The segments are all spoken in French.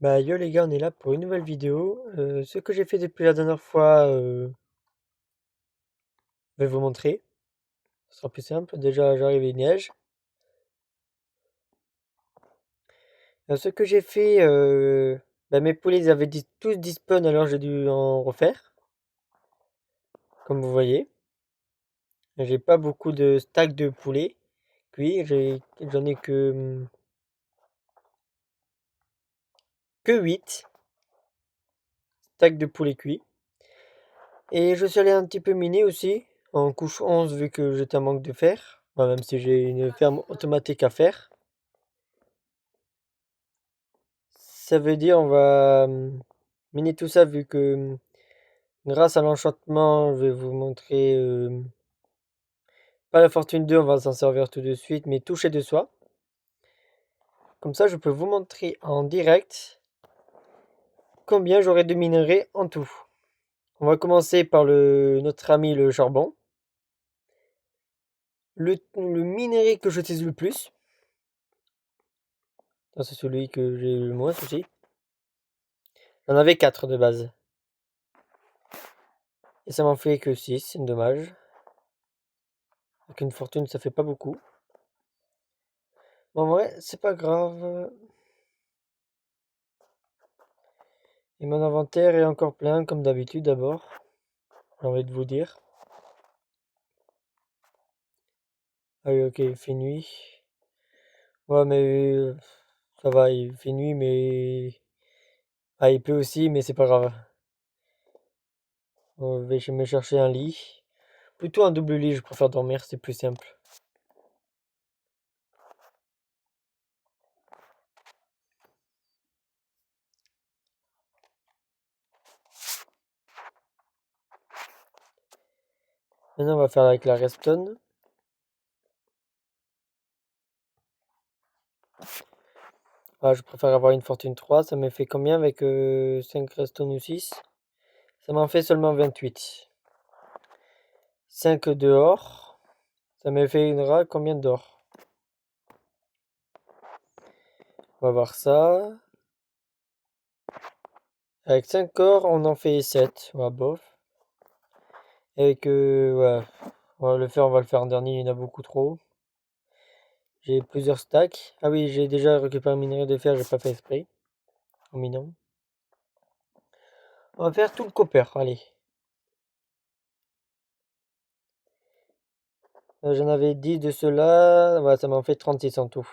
Bah yo les gars, on est là pour une nouvelle vidéo. Ce que j'ai fait depuis la dernière fois, je vais vous montrer. Ce sera plus simple. Déjà, j'arrive, il neige. Ce que j'ai fait, bah, mes poulets ils avaient tous dispawn, alors j'ai dû en refaire. Comme vous voyez, j'ai pas beaucoup de stacks de poulets cuits. J'en ai que 8 stacks de poulets cuits. Et je suis allé un petit peu miner aussi en couche 11 vu que j'étais en manque de fer. Enfin, même si j'ai une ferme automatique à faire. Ça veut dire on va miner tout ça vu que grâce à l'enchantement, je vais vous montrer pas la fortune 2, on va s'en servir tout de suite, mais toucher de soi. Comme ça, je peux vous montrer en direct combien j'aurai de minerais en tout. On va commencer par notre ami le charbon. Le minerai que j'utilise le plus, c'est celui que j'ai le moins aussi. J'en avais 4 de base. Et ça m'en fait que 6, c'est dommage. Avec une fortune, ça fait pas beaucoup. Bon, ouais, c'est pas grave. Et mon inventaire est encore plein, comme d'habitude d'abord. J'ai envie de vous dire. Ah oui, ok, il fait nuit. Ouais, mais ça va, il fait nuit, mais... Ah, il peut aussi, mais c'est pas grave. Je vais me chercher un lit. Plutôt un double lit, je préfère dormir, c'est plus simple. Maintenant, on va faire avec la redstone. Ah, je préfère avoir une fortune 3. Ça me fait combien avec 5 redstone ou 6? Ça m'en fait seulement 28. 5 dehors. Ça me fait combien d'or? On va voir ça. Avec 5 corps, on en fait 7. Ouais, bof. Avec, ouais, on va le faire en dernier, il y en a beaucoup trop. J'ai plusieurs stacks. Ah oui, j'ai déjà récupéré un minerai de fer, j'ai pas fait exprès. En minant. On va faire tout le copper, allez. J'en avais 10 de ceux-là. Ouais, ça m'en fait 36 en tout.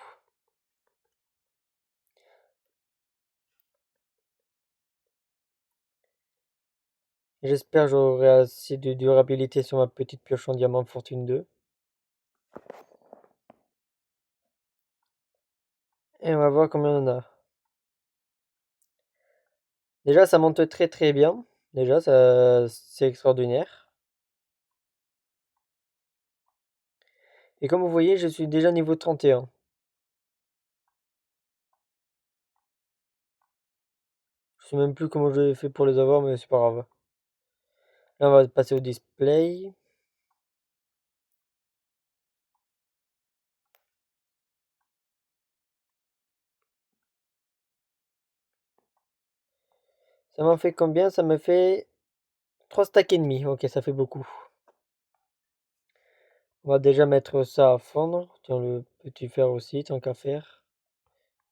J'espère que j'aurai assez de durabilité sur ma petite pioche en diamant fortune 2. Et on va voir combien on en a. Déjà, ça monte très très bien. Déjà, ça, c'est extraordinaire. Et comme vous voyez, je suis déjà niveau 31. Je sais même plus comment j'ai fait pour les avoir, mais c'est pas grave. Là, on va passer au display. Ça m'en fait combien? Ça me fait 3 stacks et demi. Ok, ça fait beaucoup. On va déjà mettre ça à fondre. Tiens, le petit fer aussi, tant qu'à faire.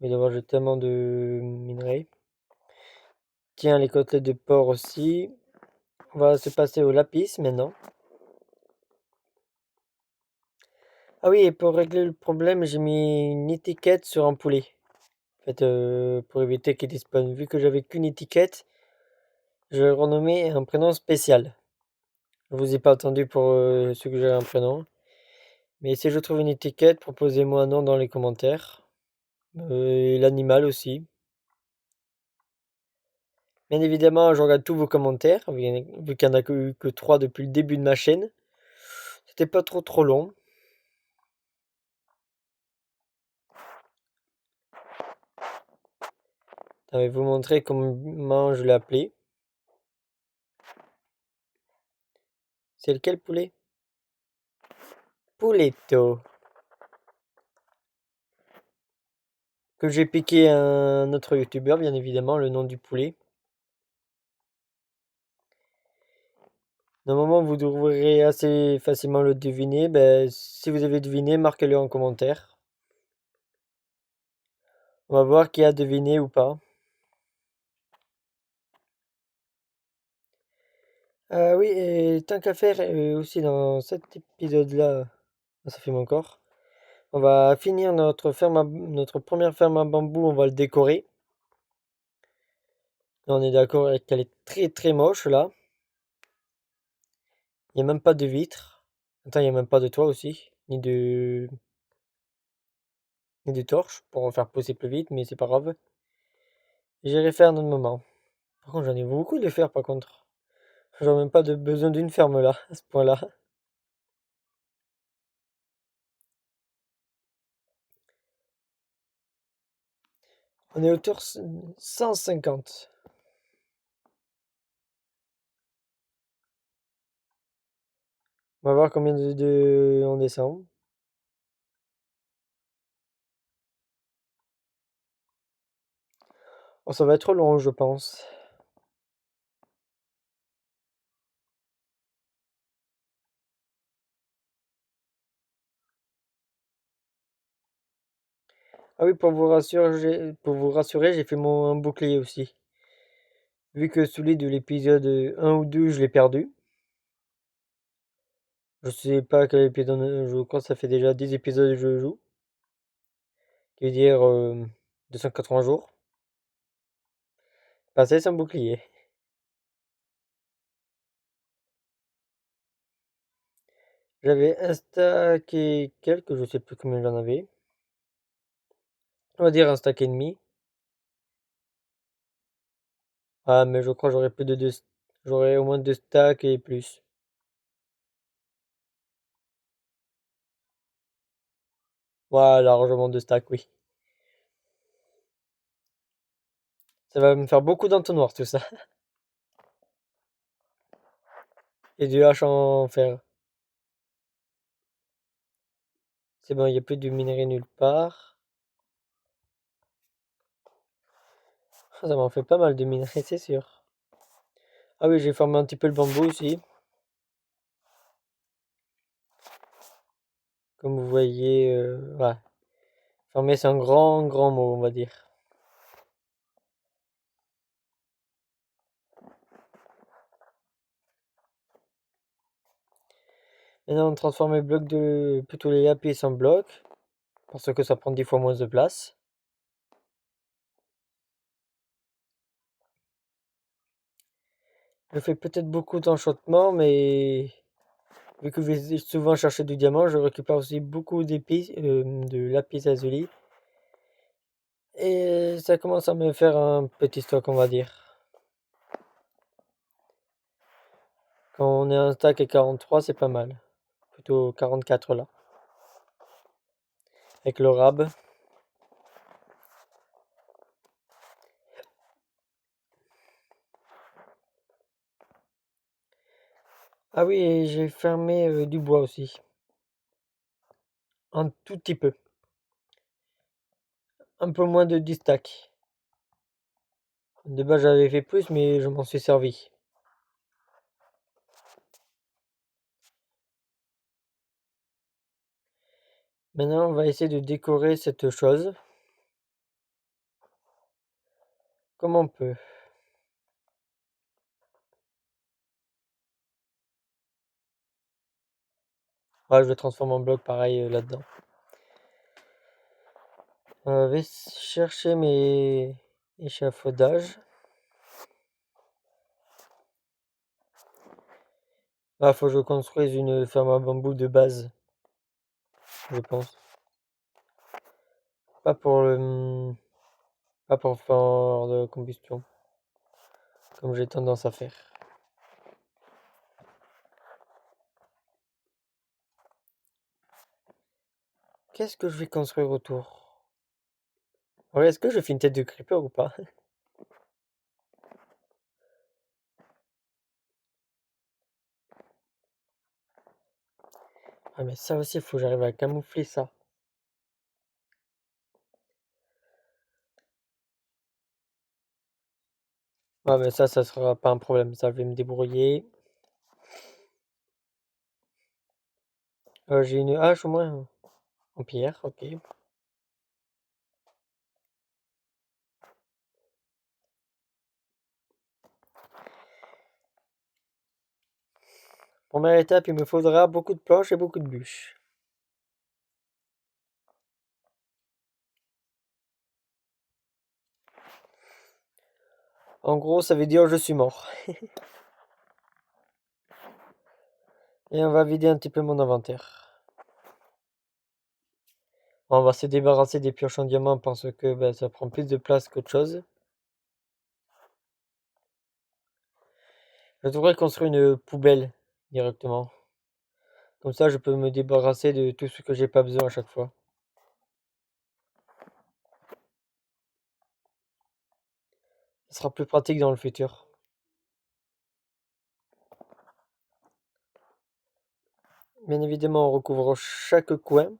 Mais d'avoir j'ai tellement de minerais. Tiens, les côtelettes de porc aussi. On va se passer au lapis maintenant. Ah oui, et pour régler le problème, j'ai mis une étiquette sur un poulet. En fait, pour éviter qu'il despawn. Vu que j'avais qu'une étiquette, je vais le renommer un prénom spécial. Je vous ai pas attendu pour suggérer un prénom. Mais si je trouve une étiquette, proposez-moi un nom dans les commentaires. Et l'animal aussi. Bien évidemment, je regarde tous vos commentaires, vu qu'il n'y en a que 3 depuis le début de ma chaîne. C'était pas trop long. Je vais vous montrer comment je l'ai appelé. C'est lequel poulet? Pouletto. que j'ai piqué à un autre youtubeur, bien évidemment, le nom du poulet. Normalement, vous devrez assez facilement le deviner. Ben, si vous avez deviné, marquez-le en commentaire. On va voir qui a deviné ou pas. Ah oui, et tant qu'à faire, aussi dans cet épisode-là, ça filme encore. On va finir notre première ferme à bambou, on va le décorer. On est d'accord avec qu'elle est très très moche là. Il n'y a même pas de vitre. Attends, il n'y a même pas de toit aussi, ni de torche pour en faire pousser plus vite, mais c'est pas grave. J'irai faire un autre moment. Par contre, j'en ai beaucoup de faire par contre. J'aurais même pas de besoin d'une ferme là, à ce point-là. On est hauteur 150. On va voir combien de on descend. Oh, ça va être long, je pense. Ah oui, pour vous rassurer, j'ai fait mon un bouclier aussi. Vu que celui de l'épisode 1 ou 2, je l'ai perdu. Je sais pas quel épisode, je crois que ça fait déjà 10 épisodes que je joue. Qui veut dire 280 jours. Passé sans bouclier. J'avais un stack et quelques, je sais plus combien j'en avais. On va dire un stack et demi. Ah, mais je crois que j'aurais plus de deux. J'aurais au moins deux stacks et plus. Voilà, largement deux stacks, oui. Ça va me faire beaucoup d'entonnoirs tout ça. Et du hache en fer. C'est bon, il n'y a plus de minerai nulle part. Ah, ça m'en fait pas mal de minerai, c'est sûr. Ah oui, j'ai formé un petit peu le bambou aussi. Comme vous voyez, ouais. Former, c'est un grand, grand mot, on va dire. Maintenant, on transforme les blocs plutôt les lapis en blocs. Parce que ça prend 10 fois moins de place. Je fais peut-être beaucoup d'enchantements, mais vu que je vais souvent chercher du diamant, je récupère aussi beaucoup d'épices, de lapis lazuli. Et ça commence à me faire un petit stock, on va dire. Quand on est un stack et 43, c'est pas mal. Plutôt 44 là. Avec le rab. Ah oui, et j'ai fermé du bois aussi. Un tout petit peu. Un peu moins de 10 stacks. De base, j'avais fait plus, mais je m'en suis servi. Maintenant, on va essayer de décorer cette chose. Comme on peut. Ouais, je le transforme en bloc pareil là-dedans. Je vais chercher mes échafaudages. Ah, faut que je construise une ferme à bambou de base, je pense. Pas pour le, pas pour faire de combustion, comme j'ai tendance à faire. Qu'est-ce que je vais construire autour? Ouais, est-ce que je fais une tête de creeper ou pas? Ah, mais ça aussi, il faut que j'arrive à camoufler ça. Ouais, mais ça sera pas un problème. Ça, je vais me débrouiller. J'ai une hache au moins en pierre, ok. Première étape, il me faudra beaucoup de planches et beaucoup de bûches. En gros, ça veut dire je suis mort. Et on va vider un petit peu mon inventaire. On va se débarrasser des pioches en diamant parce que ça prend plus de place qu'autre chose. Je devrais construire une poubelle directement. Comme ça, je peux me débarrasser de tout ce que j'ai pas besoin à chaque fois. Ce sera plus pratique dans le futur. Bien évidemment, on recouvre chaque coin.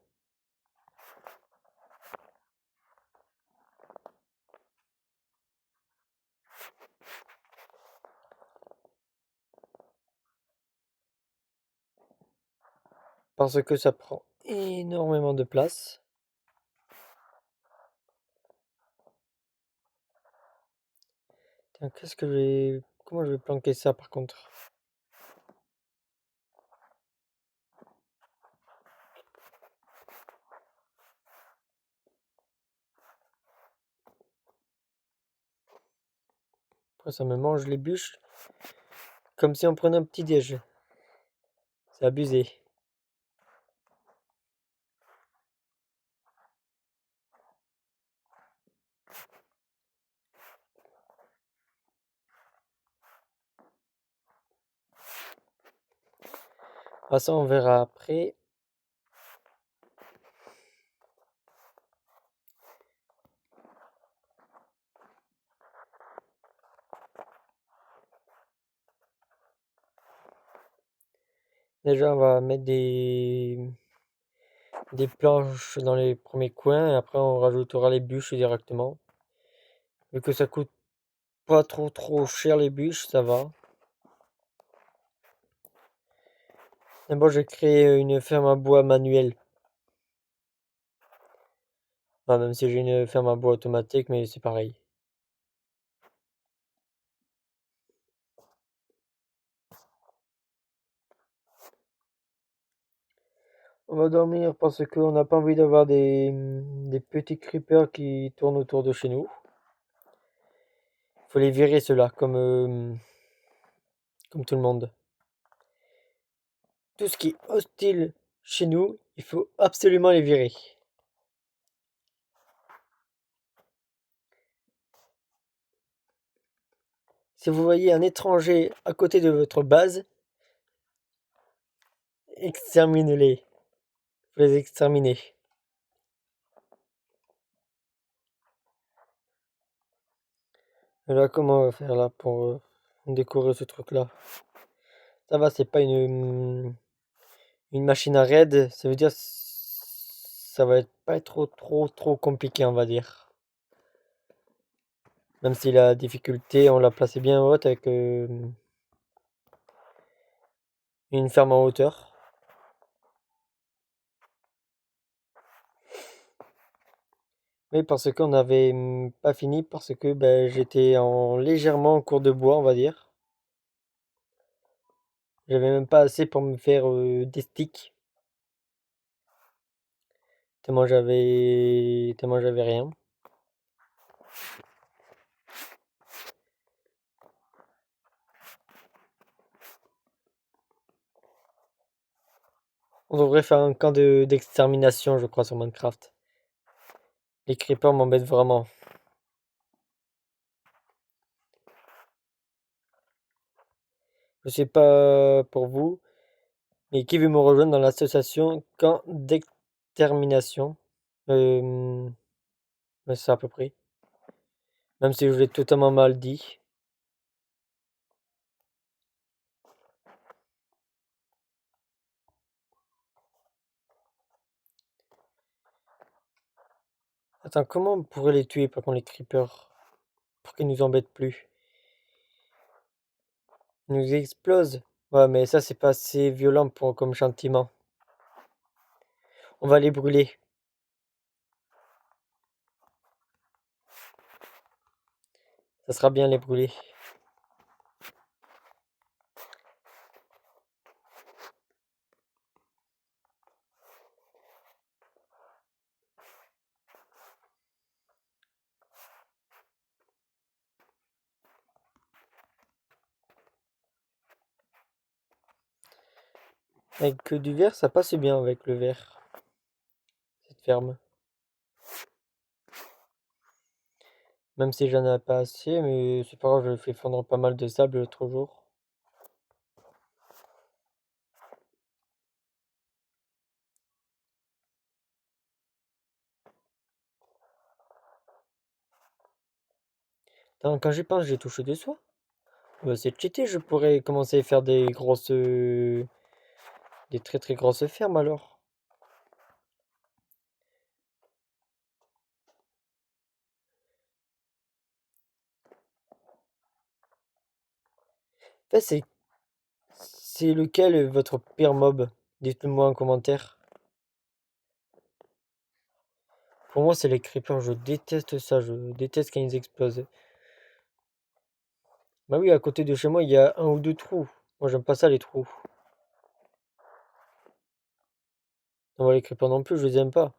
Parce que ça prend énormément de place. Tiens, comment je vais planquer ça par contre? Après, ça me mange les bûches. Comme si on prenait un petit déj. C'est abusé. Ah, ça, on verra après. Déjà, on va mettre des planches dans les premiers coins et après, on rajoutera les bûches directement. Vu que ça coûte pas trop cher les bûches, ça va. D'abord, j'ai créé une ferme à bois manuelle. Enfin, même si j'ai une ferme à bois automatique, mais c'est pareil. On va dormir parce qu'on n'a pas envie d'avoir des petits creepers qui tournent autour de chez nous. Faut les virer ceux-là, comme tout le monde. Tout ce qui est hostile chez nous, il faut absolument les virer. Si vous voyez un étranger à côté de votre base, exterminez-les. Faut les exterminer. Et là, comment on va faire là pour décorer ce truc-là? Ça va, c'est pas une machine à raid. Ça veut dire ça va pas être trop compliqué, on va dire. Même si la difficulté, on l'a placée bien haute avec une ferme en hauteur. Mais parce qu'on n'avait pas fini, parce que j'étais légèrement en cours de bois, on va dire. J'avais même pas assez pour me faire des sticks. Tellement j'avais rien. On devrait faire un camp d'extermination, je crois, sur Minecraft. Les creepers m'embêtent vraiment. Je sais pas pour vous, mais qui veut me rejoindre dans l'association camp d'extermination? Euh, c'est à peu près. Même si je l'ai totalement mal dit. Attends, comment on pourrait les tuer par contre les creepers? Pour qu'ils nous embêtent plus? Ils nous explosent. Ouais, mais ça, c'est pas assez violent pour, comme châtiment. On va les brûler. Ça sera bien les brûler. Avec du verre, ça passe bien avec le verre. Cette ferme. Même si j'en ai pas assez, mais c'est pas grave, je fais fondre pas mal de sable l'autre jour. Attends, quand j'y pense, j'ai touché des soies. Bah, c'est cheaté, je pourrais commencer à faire des grosses. Des très très grosses fermes alors. En fait, c'est lequel votre pire mob? Dites-le-moi en commentaire. Pour moi, c'est les creepers, je déteste ça, je déteste quand ils explosent. Bah oui, à côté de chez moi, il y a un ou deux trous. Moi, j'aime pas ça, les trous. Non, bah, les creepers non plus, je les aime pas.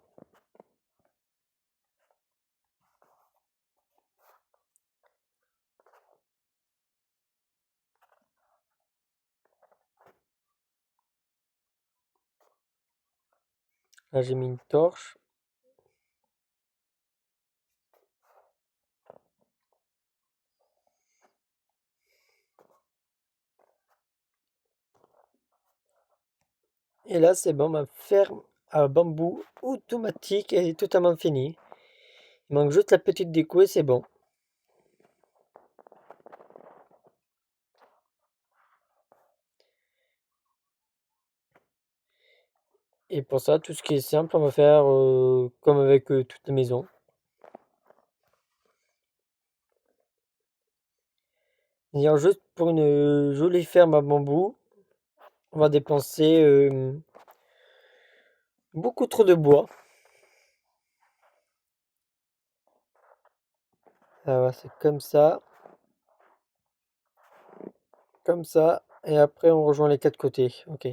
Là, j'ai mis une torche. Et là, c'est bon, ma ferme à bambou automatique est totalement finie. Il manque juste la petite déco et c'est bon. Et pour ça, tout ce qui est simple, on va faire comme avec toutes les maisons. C'est-à-dire juste pour une jolie ferme à bambou, on va dépenser beaucoup trop de bois. Ah ouais, c'est comme ça, et après on rejoint les quatre côtés. Ok,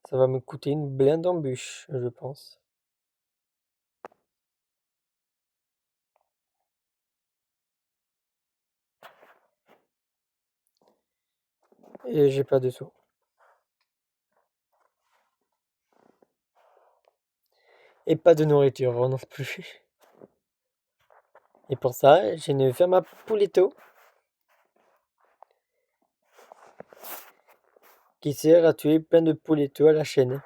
ça va me coûter une blinde en bûche, je pense. Et j'ai pas de sous. Et pas de nourriture non plus. Et pour ça, j'ai une ferme à pouletto qui sert à tuer plein de poulettos à la chaîne.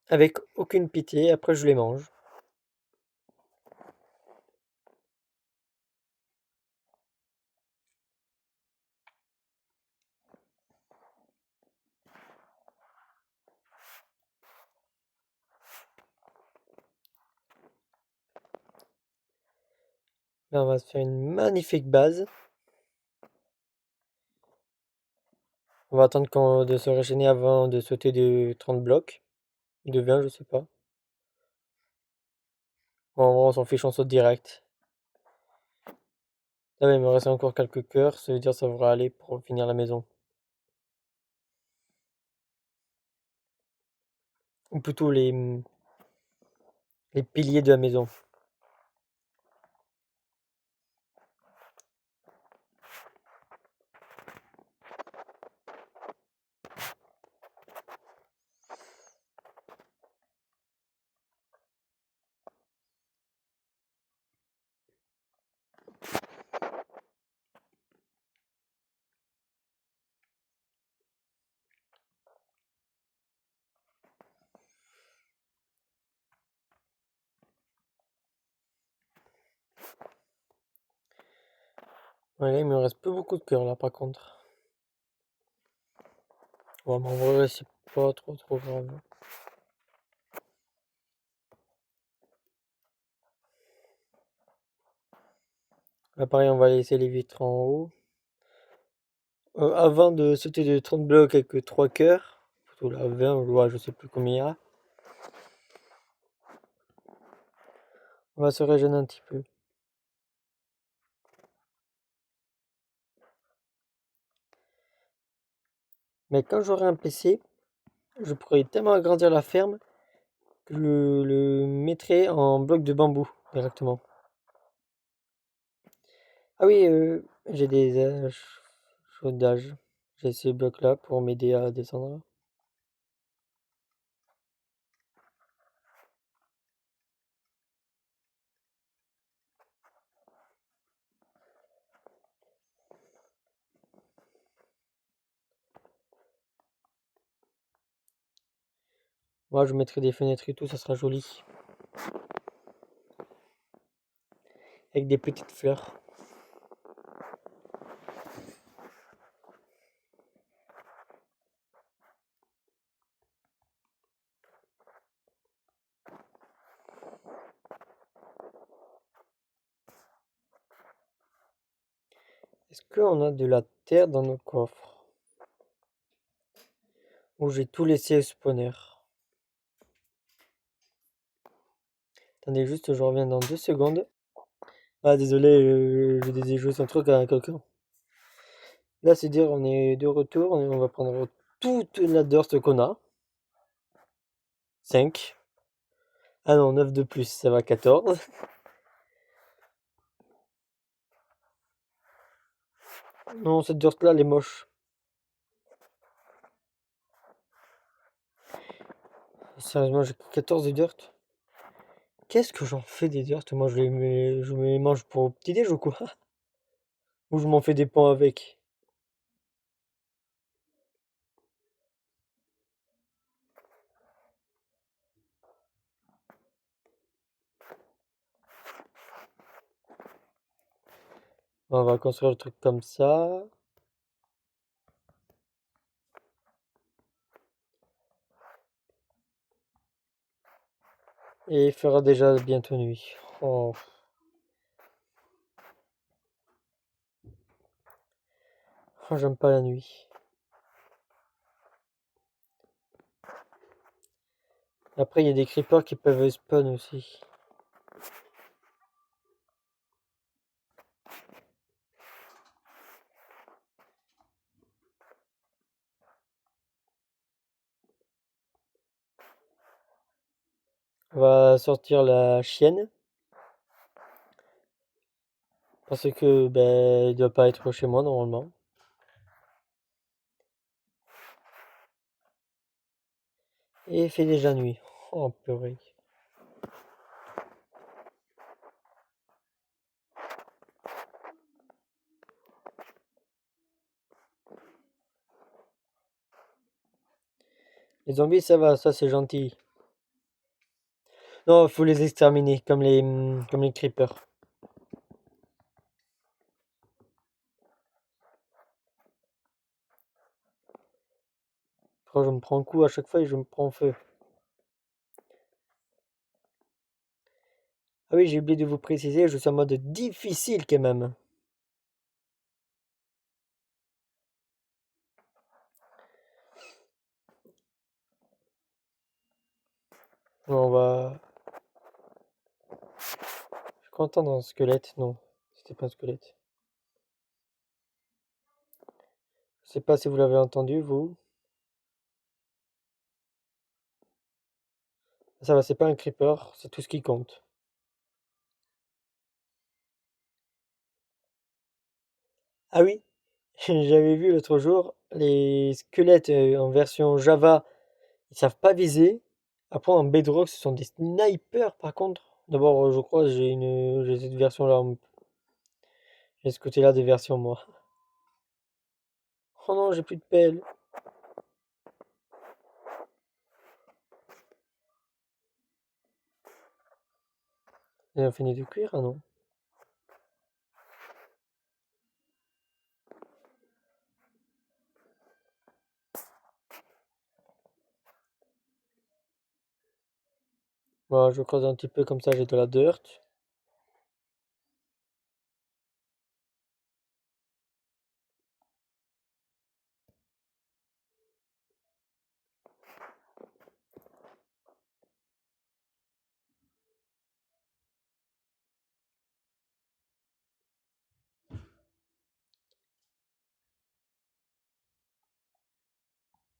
Avec aucune pitié, après je les mange. Là, on va se faire une magnifique base. On va attendre de se régénérer avant de sauter de 30 blocs. De 20, je sais pas. Bon, en vrai, on s'en fiche, on saute direct. Ah ouais, il me reste encore quelques cœurs, ça veut dire que ça devrait aller pour finir la maison. Ou plutôt les piliers de la maison. Ouais, là, il me reste plus beaucoup de cœurs là par contre. Ouais, mais en vrai, c'est pas trop grave. Là, pareil, on va laisser les vitres en haut. Avant de sauter de 30 blocs avec 3 cœurs, plutôt là 20, ouais, je sais plus combien il y a, on va se régénérer un petit peu. Mais quand j'aurai un PC, je pourrais tellement agrandir la ferme que je le mettrai en bloc de bambou directement. Ah oui, j'ai des chaudages. J'ai ces blocs-là pour m'aider à descendre. Moi, je mettrai des fenêtres et tout, ça sera joli. Avec des petites fleurs. Est-ce qu'on a de la terre dans nos coffres? Ou j'ai tout laissé au spawner? Attendez juste, je reviens dans 2 secondes. Ah désolé, j'ai des joué un truc à quelqu'un. Là, c'est dire on est de retour, on va prendre toute la dirt qu'on a. 5. Ah non, 9 de plus, ça va 14. Non, cette dirt là, elle est moche. Sérieusement, j'ai 14 de dirt. Qu'est-ce que j'en fais des dirt? Moi, je me les mange pour petit déj ou quoi? Ou je m'en fais des pains avec? On va construire le truc comme ça. Et il fera déjà bientôt nuit. Oh, oh, j'aime pas la nuit. Après, il y a des creepers qui peuvent spawn aussi. On va sortir la chienne. Parce que, ben, il doit pas être chez moi normalement. Et il fait déjà nuit. Oh purée. Les zombies, ça va, ça c'est gentil. Non, faut les exterminer, comme les creepers. Après, je me prends un coup à chaque fois et je me prends feu. Ah oui, j'ai oublié de vous préciser, je suis en mode difficile quand même. On va... Je suis content dans un squelette. Non, c'était pas un squelette. Je sais pas si vous l'avez entendu, vous. Ça va, c'est pas un creeper, c'est tout ce qui compte. Ah oui, j'avais vu l'autre jour, les squelettes en version Java, ils savent pas viser. Après, en Bedrock, ce sont des snipers par contre. D'abord, je crois, j'ai cette version-là. J'ai ce côté-là des versions, moi. Oh non, j'ai plus de pelle. Ils ont fini de cuire, ah non. Voilà, je creuse un petit peu comme ça, j'ai de la dirt.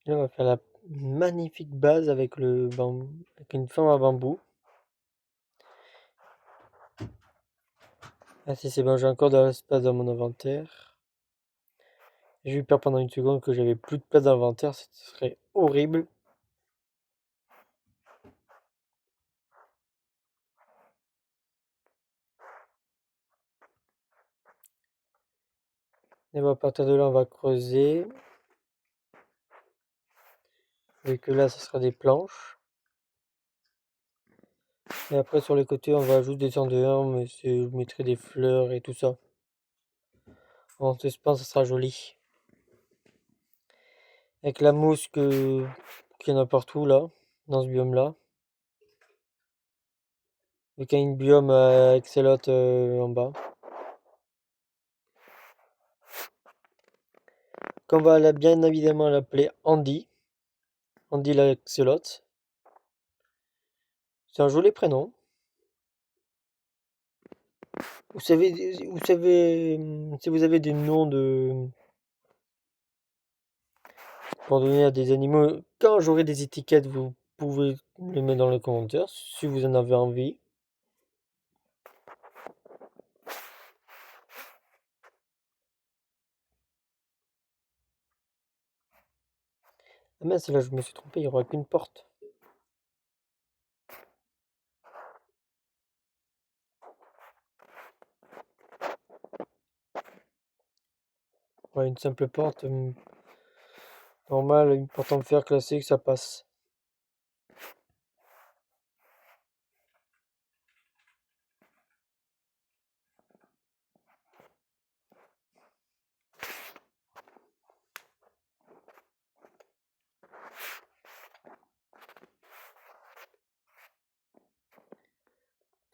Là, on va faire la magnifique base avec avec une forme à bambou. Ah si c'est bon, j'ai encore de l'espace dans mon inventaire. J'ai eu peur pendant une seconde que j'avais plus de place dans l'inventaire, ce serait horrible. Et bon, à partir de là, on va creuser. Vu que là, ce sera des planches. Et après, sur les côtés, on va juste descendre dehors, mais je mettrai des fleurs et tout ça. En suspens, ça sera joli. Avec la mousse qu'il y en a partout, là, dans ce biome-là. Vu qu'il y a une biome Axolotl en bas. Qu'on va bien évidemment l'appeler Andy. Andy l'axolotl. C'est un joli prénom. Si vous avez des noms pour donner à des animaux, quand j'aurai des étiquettes, vous pouvez les mettre dans les commentaires si vous en avez envie. Ah mince, là je me suis trompé, il n'y aura qu'une porte. Ouais, une simple porte normale, une porte en fer classique, ça passe.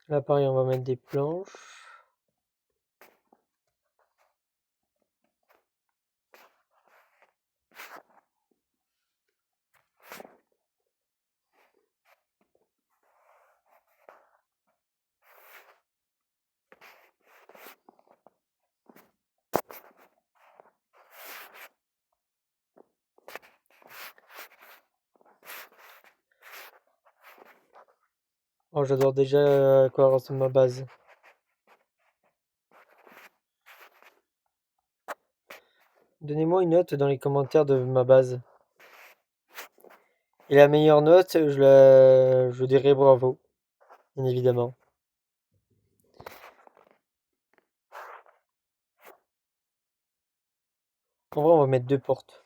Là pareil, on va mettre des planches. Oh, j'adore déjà à quoi ressemble ma base. Donnez-moi une note dans les commentaires de ma base. Et la meilleure note, je dirai bravo, bien évidemment. En vrai, on va mettre deux portes.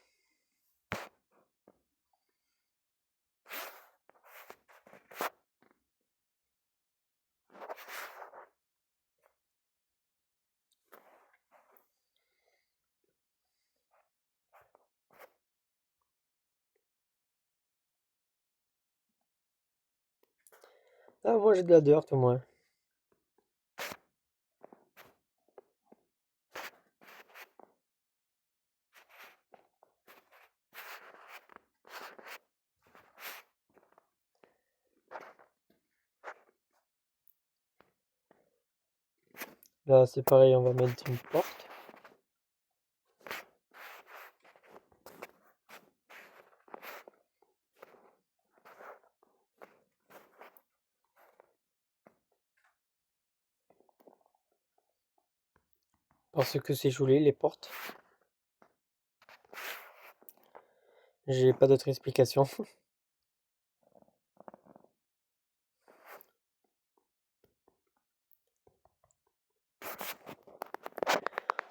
Ah, moi j'ai de la dirt au moins. Là, c'est pareil, on va mettre une porte. Parce que c'est joli, les portes. J'ai pas d'autre explication.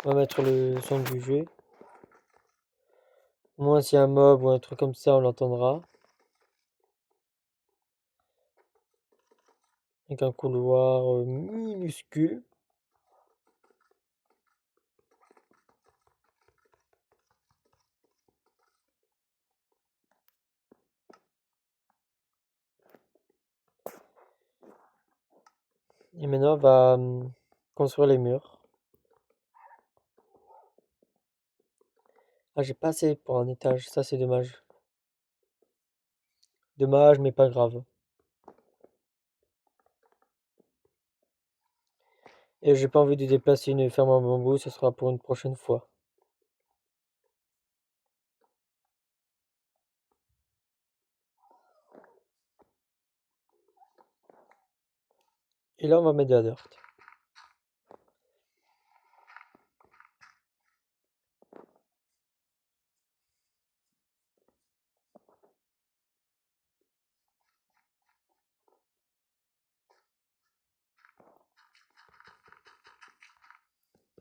On va mettre le son du jeu. Au moins, s'il y a un mob ou un truc comme ça, on l'entendra. Avec un couloir minuscule. Et maintenant, on va construire les murs. Ah, j'ai pas assez pour un étage, ça c'est dommage. Dommage, mais pas grave. Et j'ai pas envie de déplacer une ferme en bambou, ce sera pour une prochaine fois. Et là, on va mettre de la dirt.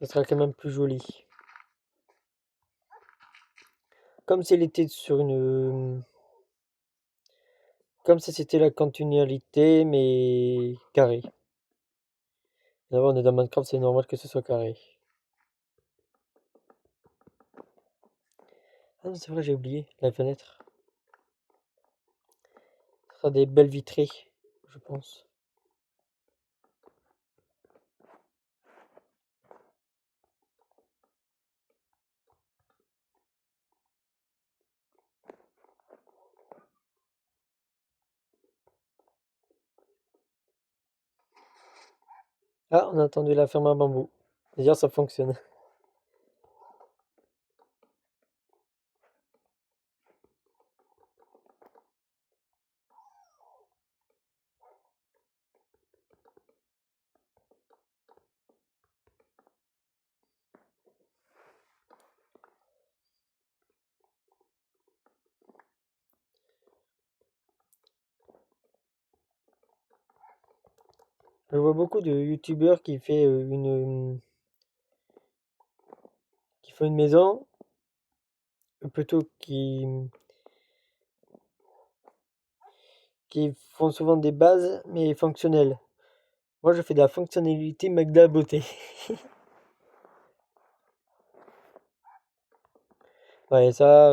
Ça sera quand même plus joli. Comme si elle était sur une... Comme si c'était la continualité, mais carré. D'abord, on est dans Minecraft, c'est normal que ce soit carré. Ah non, c'est vrai, j'ai oublié la fenêtre. Ce sera des belles vitrées, je pense. Ah, on a attendu la ferme à bambou. D'ailleurs, ça fonctionne. Je vois beaucoup de youtubeurs qui font une maison, plutôt qui font souvent des bases, mais fonctionnelles. Moi, je fais de la fonctionnalité, mais de la beauté. Ouais, et ça,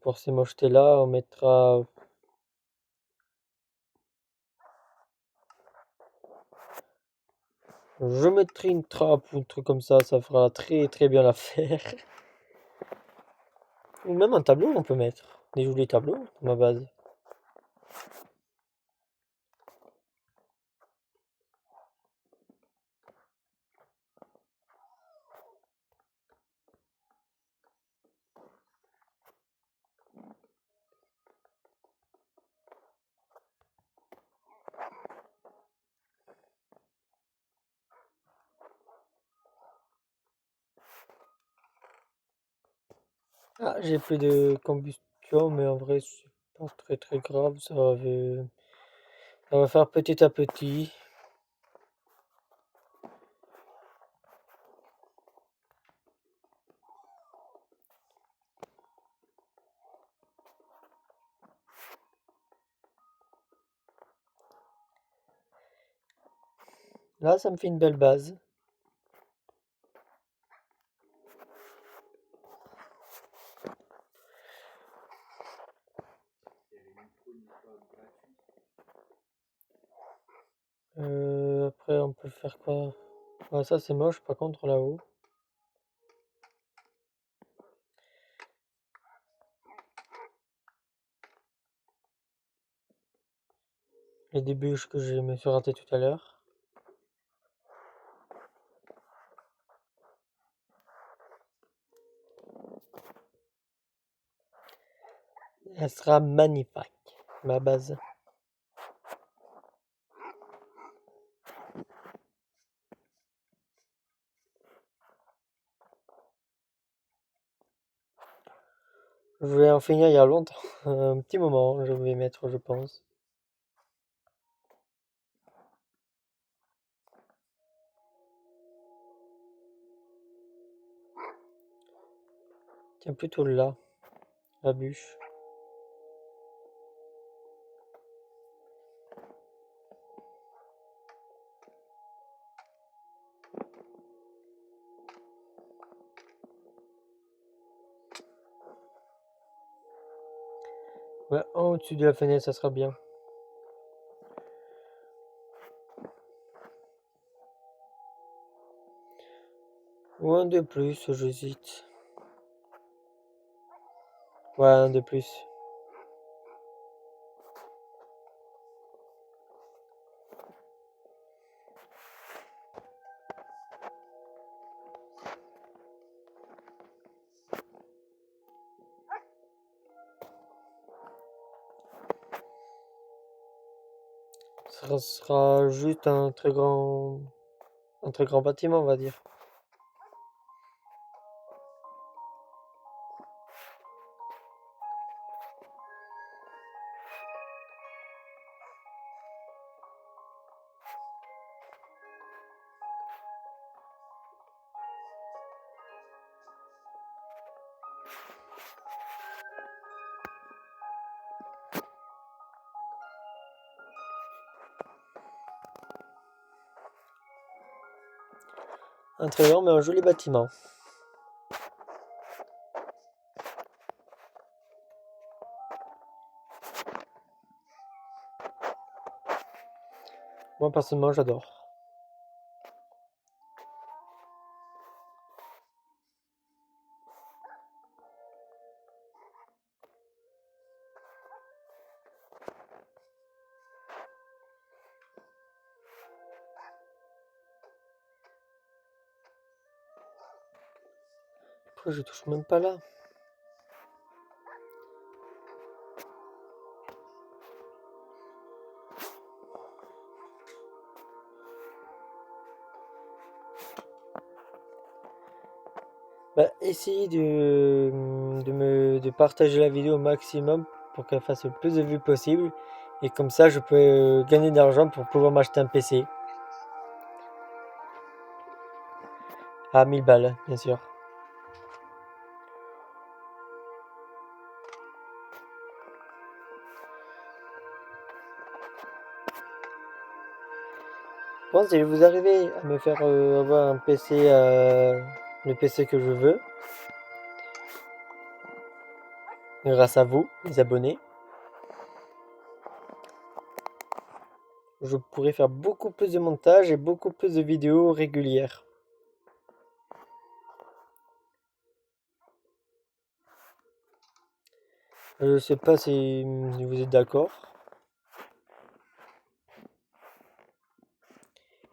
pour ces mochetés-là, on mettra... Je mettrai une trappe ou un truc comme ça fera très très bien l'affaire. Ou même un tableau, on peut mettre. Des jolis tableaux, dans ma base. Ah, j'ai plus de combustion, mais en vrai, c'est pas très très grave. Ça va faire petit à petit. Là, ça me fait une belle base. Après, on peut faire quoi? Ah, ça, c'est moche, par contre, là-haut. Les des bûches que je me suis raté tout à l'heure. Elle sera magnifique, ma base. Je vais en finir il y a longtemps. Un petit moment, je vais mettre, je pense. Tiens, plutôt là, la bûche. Ouais, au-dessus de la fenêtre, ça sera bien. Ou un de plus, j'hésite. Ouais, un de plus. Ça sera juste un très grand bâtiment, on va dire. Un très grand mais un joli bâtiment. Moi personnellement j'adore. Pourquoi je touche même pas là? Bah, essayez de partager la vidéo au maximum pour qu'elle fasse le plus de vues possible. Et comme ça, je peux gagner d'argent pour pouvoir m'acheter un PC. À 1000 balles, bien sûr. Bon, si vous arrivez à me faire avoir un PC, le PC que je veux, grâce à vous, les abonnés, je pourrais faire beaucoup plus de montage et beaucoup plus de vidéos régulières. Je sais pas si vous êtes d'accord.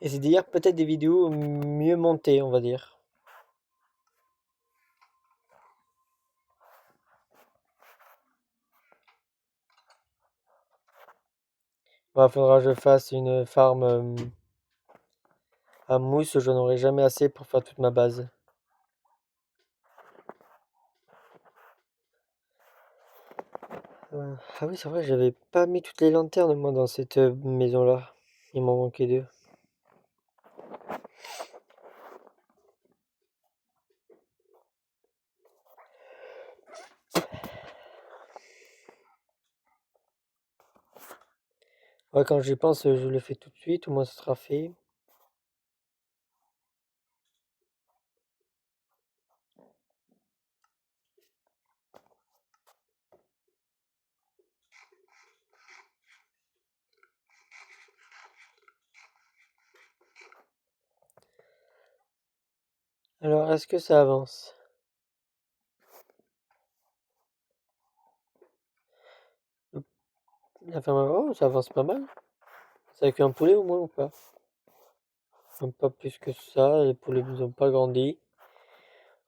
Et c'est d'ailleurs peut-être des vidéos mieux montées, on va dire. Bah, faudra que je fasse une farm à mousse, je n'aurai jamais assez pour faire toute ma base. Ah oui, c'est vrai, j'avais pas mis toutes les lanternes, moi, dans cette maison-là. Il m'en manquait deux. Ouais, quand j'y pense, je le fais tout de suite, au moins ce sera fait. Alors, est-ce que ça avance? La ferme, oh, ça avance pas mal. C'est avec un poulet au moins ou pas? Pas plus que ça, les poulets n'ont pas grandi.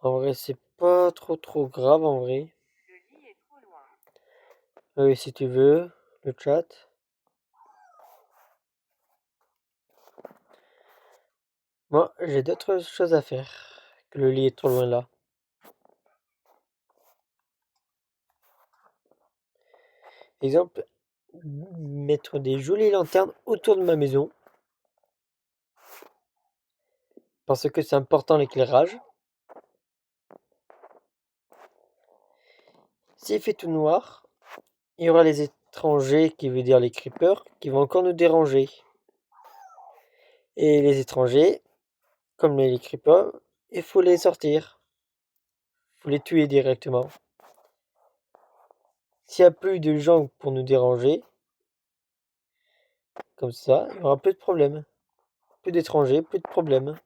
En vrai, c'est pas trop grave en vrai. Oui, si tu veux, le chat. Moi, j'ai d'autres choses à faire que le lit est trop loin là. Exemple, mettre des jolies lanternes autour de ma maison. Parce que c'est important l'éclairage. S'il fait tout noir, il y aura les étrangers, qui veut dire les creepers, qui vont encore nous déranger. Et les étrangers, comme les creepers, il faut les sortir. Il faut les tuer directement. S'il n'y a plus de gens pour nous déranger, comme ça, il y aura plus de problèmes. Plus d'étrangers, plus de problèmes.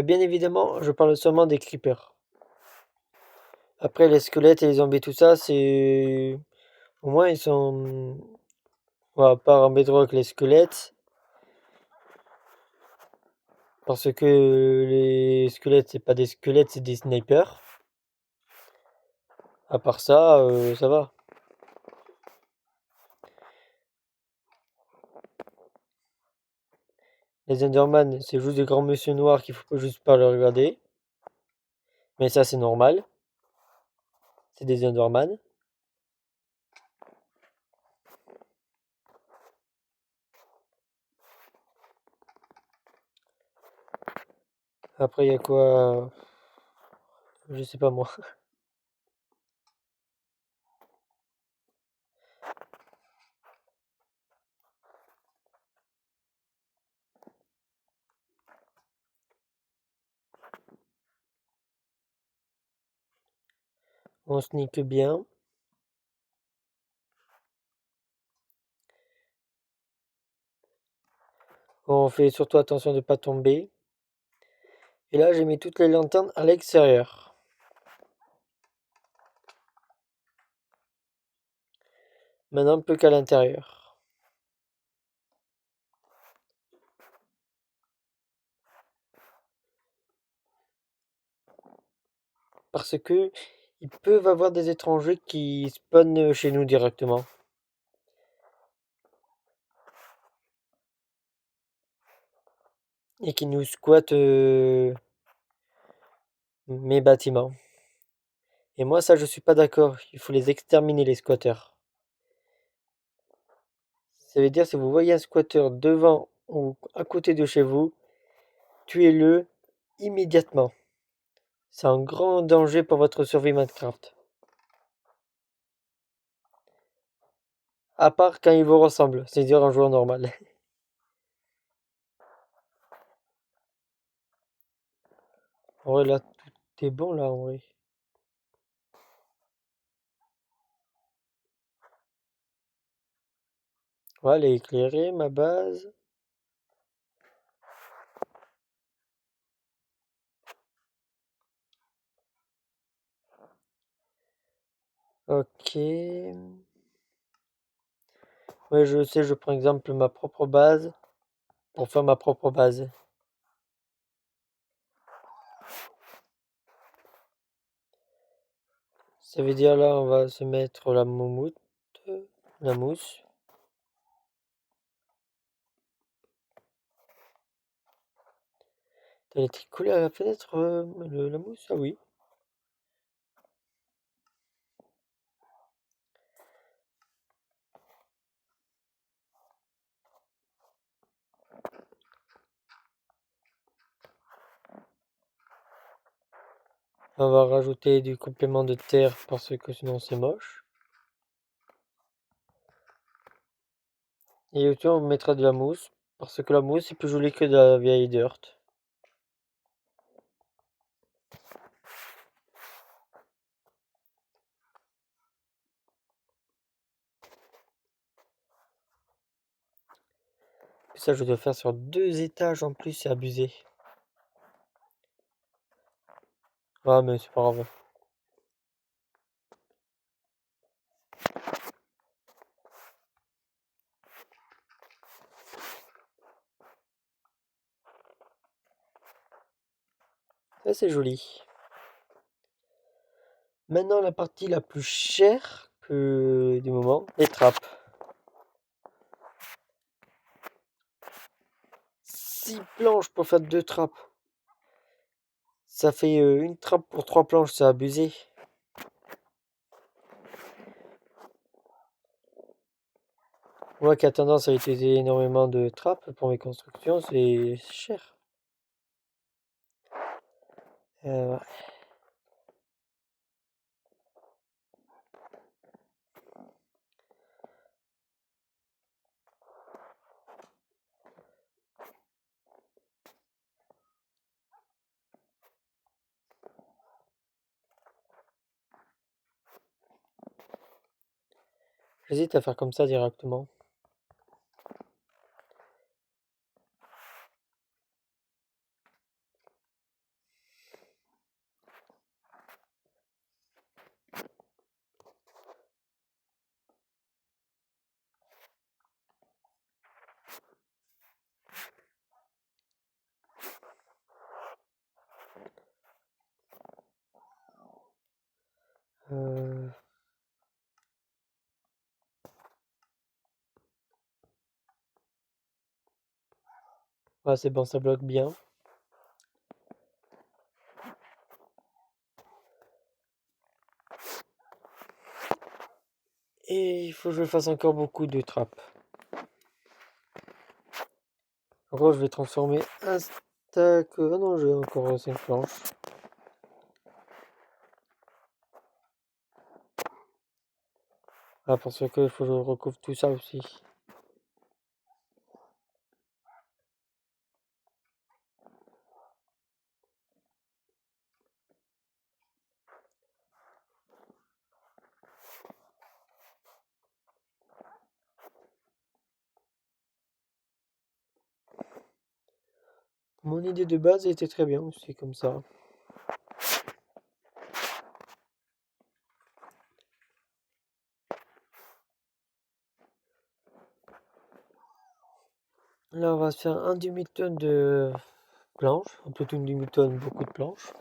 Bien évidemment, je parle seulement des creepers. Après, les squelettes et les zombies, tout ça, c'est... Au moins, ils sont... Bon, à part en bedrock, les squelettes. Parce que les squelettes, c'est pas des squelettes, c'est des snipers. À part ça, ça va. Les Enderman, c'est juste des grands monsieur noirs qu'il faut juste pas les regarder. Mais ça, c'est normal. C'est des Enderman. Après, il y a quoi? Je sais pas moi. On sneak bien. On fait surtout attention de ne pas tomber. Et là, j'ai mis toutes les lanternes à l'extérieur. Maintenant, plus qu'à l'intérieur. Parce que ils peuvent avoir des étrangers qui spawnent chez nous directement. Et qui nous squattent mes bâtiments. Et moi, ça, je suis pas d'accord. Il faut les exterminer, les squatteurs. Ça veut dire, si vous voyez un squatteur devant ou à côté de chez vous, tuez-le immédiatement. C'est un grand danger pour votre survie Minecraft. À part quand il vous ressemble, c'est-à-dire un joueur normal. En vrai, là, tout est bon, là, en vrai. Ouais, elle est éclairée, ma base. Ok. Ouais, je sais, je prends exemple ma propre base pour faire ma propre base. Ça veut dire là, on va se mettre la moumoute, la mousse. Elle était collée à la fenêtre, la mousse? Ah oui. On va rajouter du complément de terre parce que sinon c'est moche. Et au-dessus, on mettra de la mousse parce que la mousse est plus jolie que de la vieille dirt. Et ça, je dois faire sur 2 étages en plus, c'est abusé. Ah, mais c'est pas grave. Ça, c'est joli. Maintenant, la partie la plus chère que du moment, les trappes. 6 planches pour faire 2 trappes. Ça fait une trappe pour 3 planches, c'est abusé. Moi qui a tendance à utiliser énormément de trappes pour mes constructions, c'est cher. Ouais. J'hésite à faire comme ça directement. Euh, Ah, c'est bon, ça bloque bien. Et il faut que je fasse encore beaucoup de trappes. En gros, je vais transformer un stack. Ah non, j'ai encore 5 planches. Ah, pour ce que il faut que je recouvre tout ça aussi. Mon idée de base était très bien aussi, comme ça. Là, on va se faire un demi-tonne de planches. Un peu une demi-tonne, beaucoup de planches.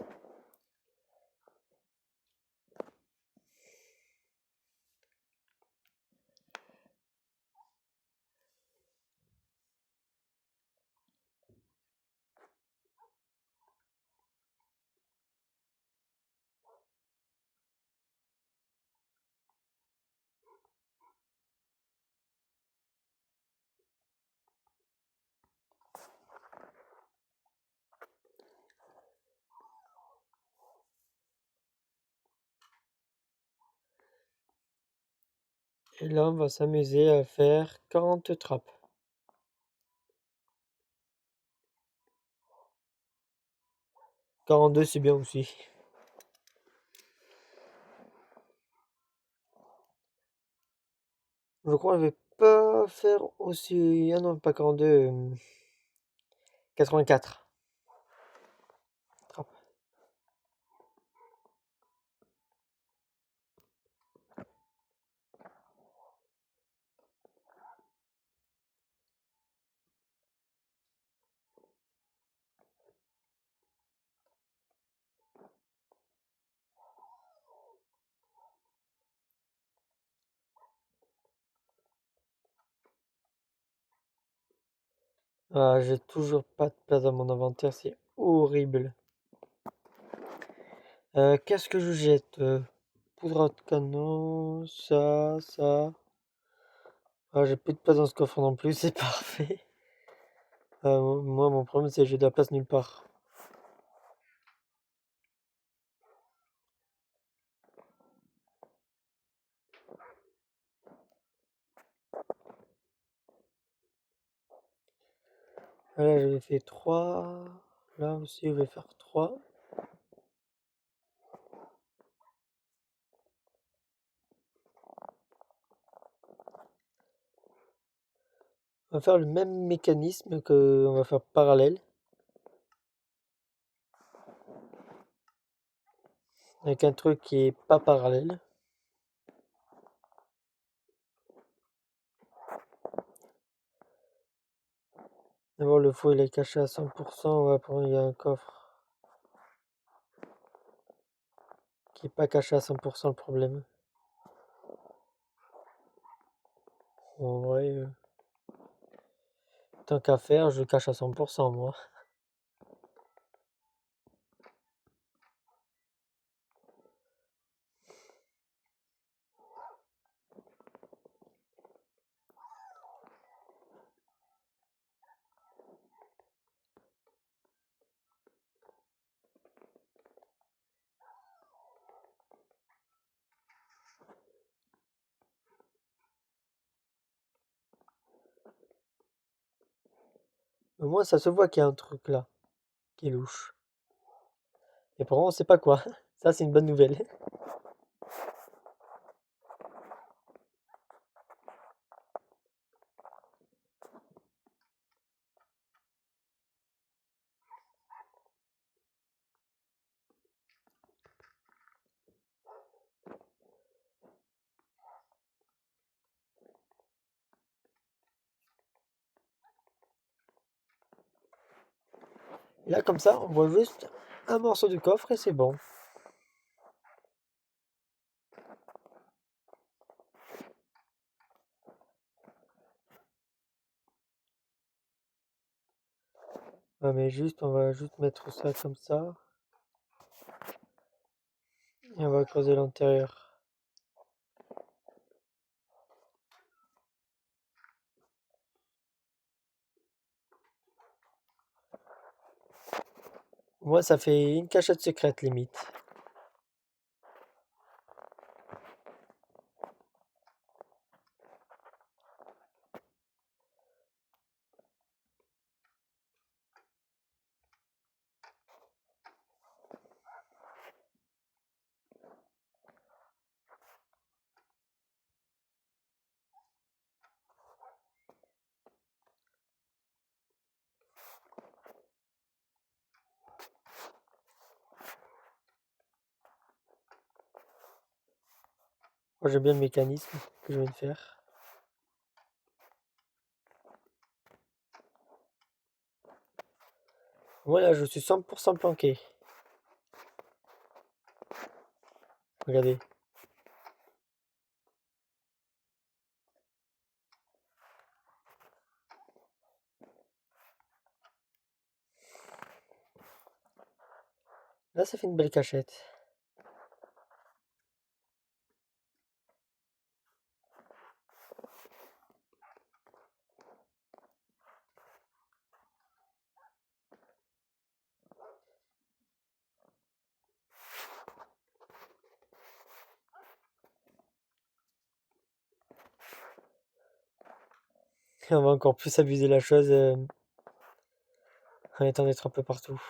Et là, on va s'amuser à faire 40 trappes. 42, c'est bien aussi. Je crois que je vais pas faire aussi. Ah non, pas 42. 84 trappes. Ah, j'ai toujours pas de place dans mon inventaire, c'est horrible. Qu'est-ce que je jette? Poudre à canon, ça. Ah, j'ai plus de place dans ce coffre non plus, c'est parfait. Moi, mon problème, c'est que j'ai de la place nulle part. Là, j'avais fait 3. Là aussi, je vais faire 3. On va faire le même mécanisme que on va faire parallèle. Avec un truc qui est pas parallèle. D'abord, le faux il est caché à 100%. Ouais, après, il y a un coffre qui est pas caché à 100% le problème. En vrai, tant qu'à faire, je cache à 100% moi. Au moins, ça se voit qu'il y a un truc là qui est louche. Et pourtant, on sait pas quoi. Ça, c'est une bonne nouvelle. Là, comme ça, on voit juste un morceau du coffre et c'est bon. Ouais, mais on va juste mettre ça comme ça. Et on va creuser l'intérieur. Moi, ça fait une cachette secrète, limite. Moi, j'aime bien le mécanisme que je viens de faire. Moi, là, je suis 100% planqué. Regardez. Là, ça fait une belle cachette. Et on va encore plus abuser la chose en étant d'être un peu partout.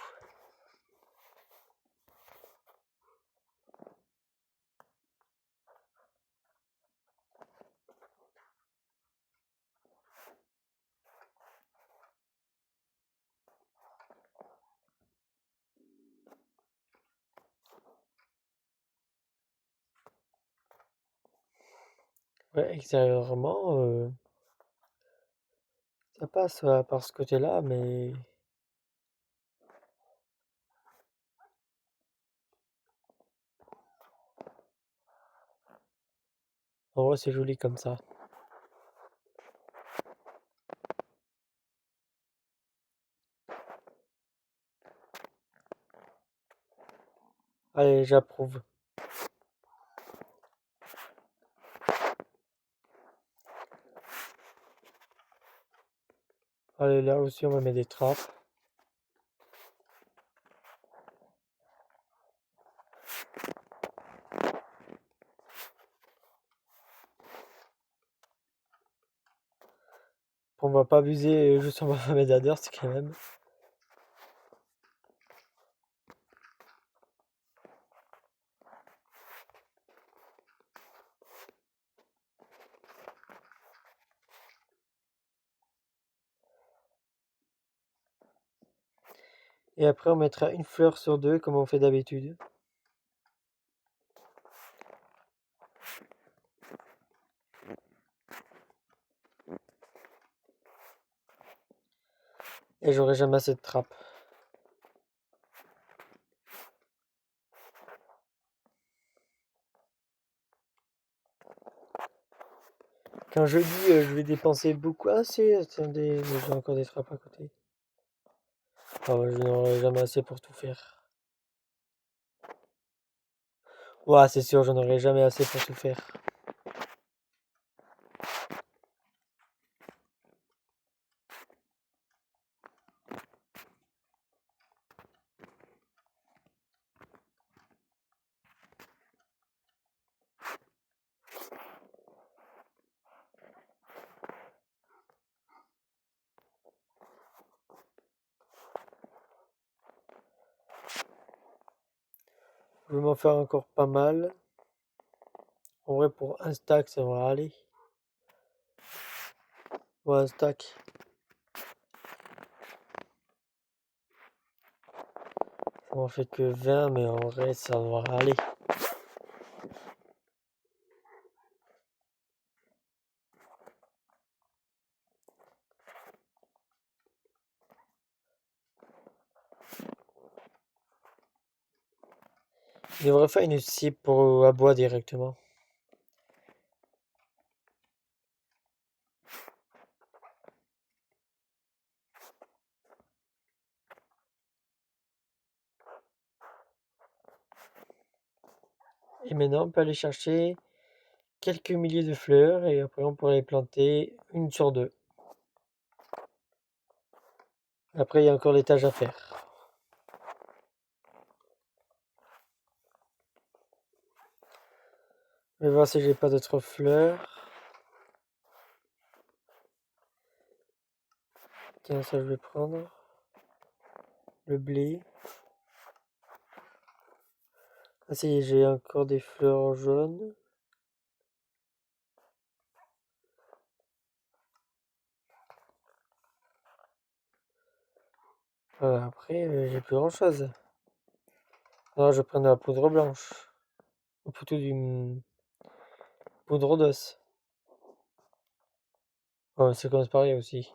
Ouais, extérieurement, ça passe par ce côté-là, mais en vrai, c'est joli comme ça. Allez, j'approuve. Allez, là aussi, on va mettre des trappes. On va pas abuser, juste on va mettre des c'est quand même. Et après, on mettra une fleur sur deux, comme on fait d'habitude. Et j'aurai jamais assez de trappes. Quand je dis je vais dépenser beaucoup. Ah, si, attendez, mais j'ai encore des trappes à côté. Ah ouais, je n'aurai jamais assez pour tout faire. Ouais, c'est sûr, j'en aurai jamais assez pour tout faire. Je vais m'en faire encore pas mal. En vrai, pour un stack, ça va aller. Ouais, un stack. Ça m'en fait que 20, mais en vrai, ça va aller. Il devrait faire une cible pour à bois directement. Et maintenant, on peut aller chercher quelques milliers de fleurs et après on pourrait les planter une sur deux. Après, il y a encore l'étage à faire. Je vais voir si j'ai pas d'autres fleurs. Tiens, ça je vais prendre. Le blé. Ah si, j'ai encore des fleurs jaunes. Voilà, après, j'ai plus grand chose. Alors je prends de la poudre blanche. Ou plutôt du poudre d'os. Oh, c'est comme pareil aussi.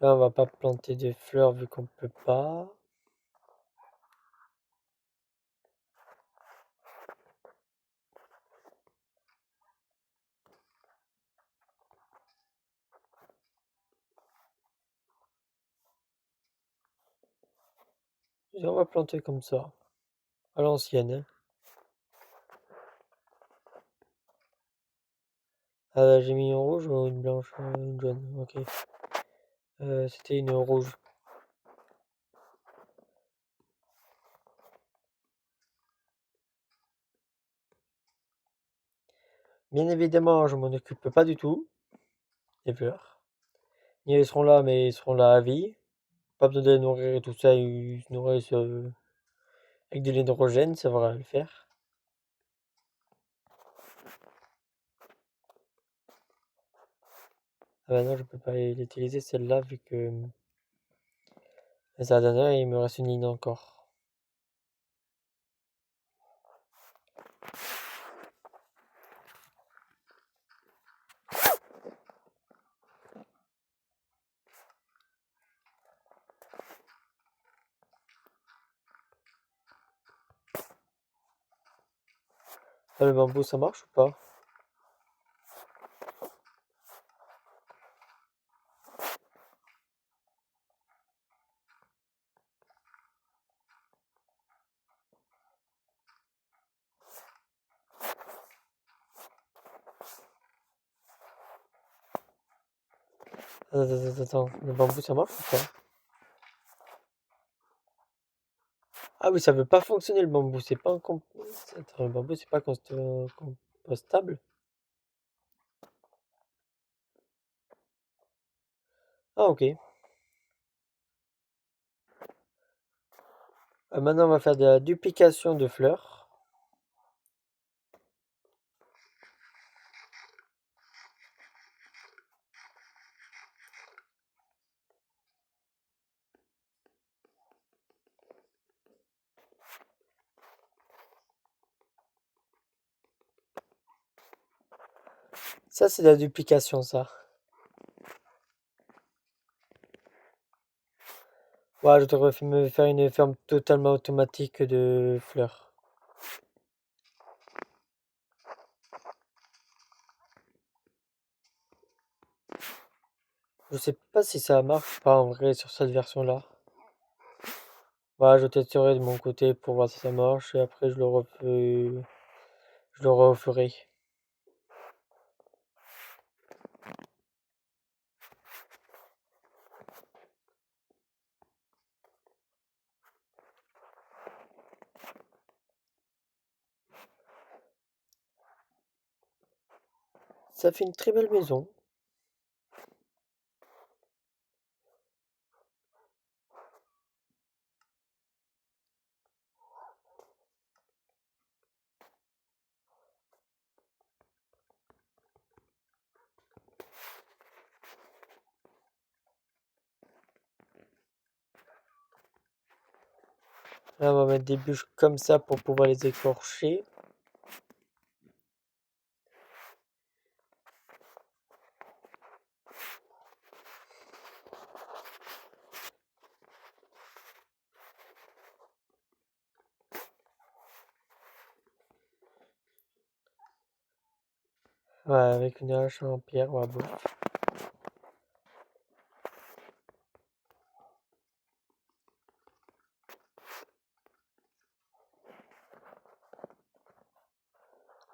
Là, on va pas planter de fleurs vu qu'on peut pas. Et on va planter comme ça. À l'ancienne. Hein. Ah, j'ai mis une rouge ou une blanche, une jaune. Ok. C'était une rouge. Bien évidemment, je m'en occupe pas du tout. Des fleurs. Ils seront là, mais ils seront là à vie. Pas besoin de les nourrir et tout ça. Ils se nourrissent avec de l'hydrogène, ça va le faire. Ah bah non, je peux pas l'utiliser celle-là vu que c'est la dernière et il me reste une ligne encore. Ah, le bambou, ça marche ou pas? Attends. Le bambou, ça marche ou pas? Ah oui, ça veut pas fonctionner le bambou. C'est pas Attends, le bambou, c'est pas compostable. Ah ok. Maintenant, on va faire de la duplication de fleurs. Ça, c'est de la duplication, ça. Ouais, je devrais me faire une ferme totalement automatique de fleurs. Je sais pas si ça marche pas en vrai sur cette version-là. Ouais, je testerai de mon côté pour voir si ça marche et après je le referai. Ça fait une très belle maison. Là, on va mettre des bûches comme ça pour pouvoir les écorcher. Ouais, avec une hache en pierre, ouais, bon.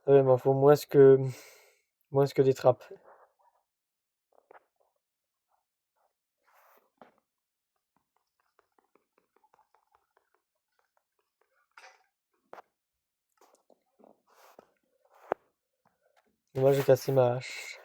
Ouais, mais il faut moins que des trappes. Moi, j'ai cassé ma hache.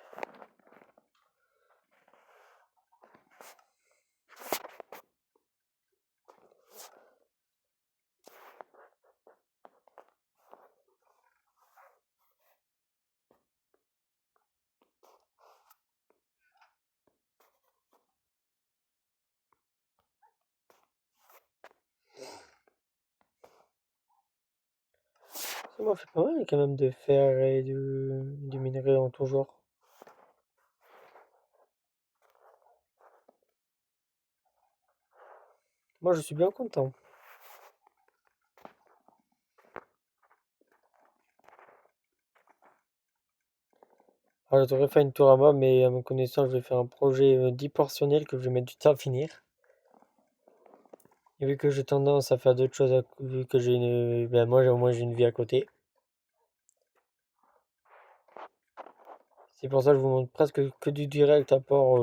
Ça m'en fait pas mal quand même de fer et du minerai en tout genre. Moi, je suis bien content. Alors, j'aurais fait une tour à moi, mais à ma connaissance, je vais faire un projet 10 portionnel que je vais mettre du temps à finir. Et vu que j'ai tendance à faire d'autres choses, vu que j'ai une. Ben, moi, au moins, j'ai une vie à côté. C'est pour ça que je vous montre presque que du direct à part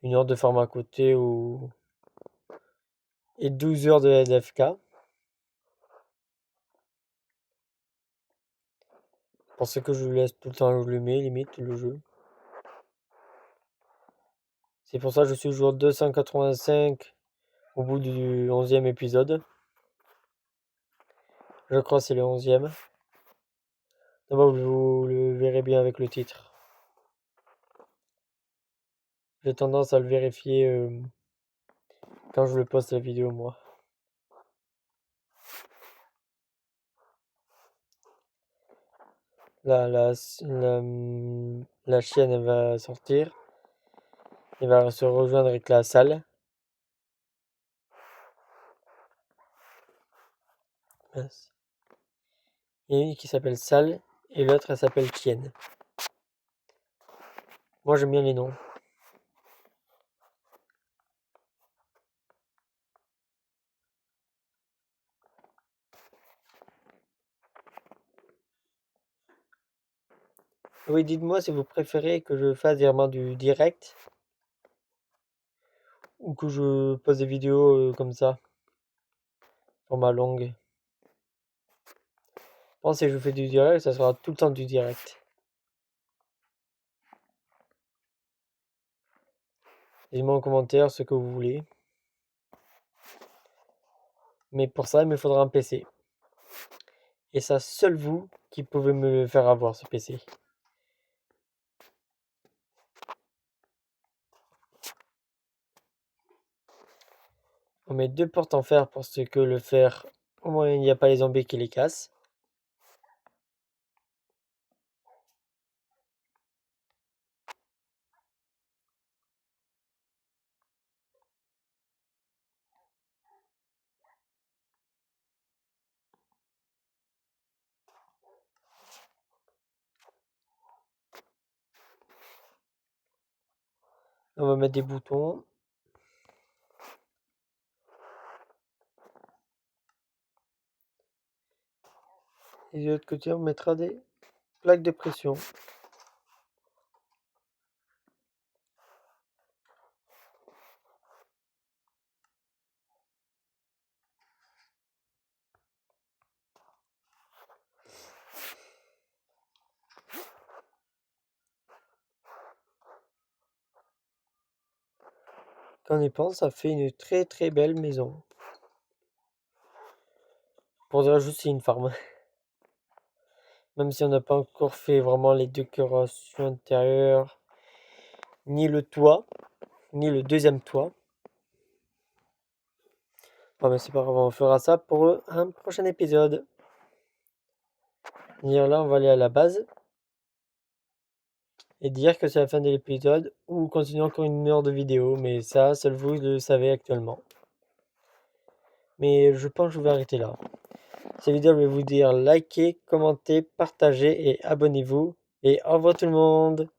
une heure de format à côté et 12 heures de LFK. Pour ce que je laisse tout le temps allumé, limite, le jeu. C'est pour ça que je suis joueur 285 au bout du 11e épisode. Je crois que c'est le 11e. D'abord, vous le verrez bien avec le titre. J'ai tendance à le vérifier quand je le poste la vidéo, moi. Là, la chienne, elle va sortir. Elle va se rejoindre avec la salle. Mince. Il y en a une qui s'appelle Salle et l'autre, elle s'appelle Chienne. Moi, j'aime bien les noms. Oui, dites-moi si vous préférez que je fasse vraiment du direct ou que je pose des vidéos comme ça, format longue. Je pense que si je fais du direct, ça sera tout le temps du direct. Dites-moi en commentaire ce que vous voulez. Mais pour ça, il me faudra un PC. Et ça, seul vous qui pouvez me le faire avoir, ce PC. On met 2 portes en fer pour ce que le fer, au moins il n'y a pas les zombies qui les cassent. On va mettre des boutons. Et de l'autre côté, on mettra des plaques de pression. Quand on y pense, ça fait une très très belle maison. Pour dire juste c'est une farm. Même si on n'a pas encore fait vraiment les décorations intérieures, ni le toit, ni le deuxième toit. Bon, mais c'est pas grave, on fera ça pour un prochain épisode. Et là, on va aller à la base et dire que c'est la fin de l'épisode ou continuer encore une heure de vidéo, mais ça, seul vous le savez actuellement. Mais je pense que je vais arrêter là. Cette vidéo, je vais vous dire likez, commentez, partagez et abonnez-vous. et au revoir tout le monde.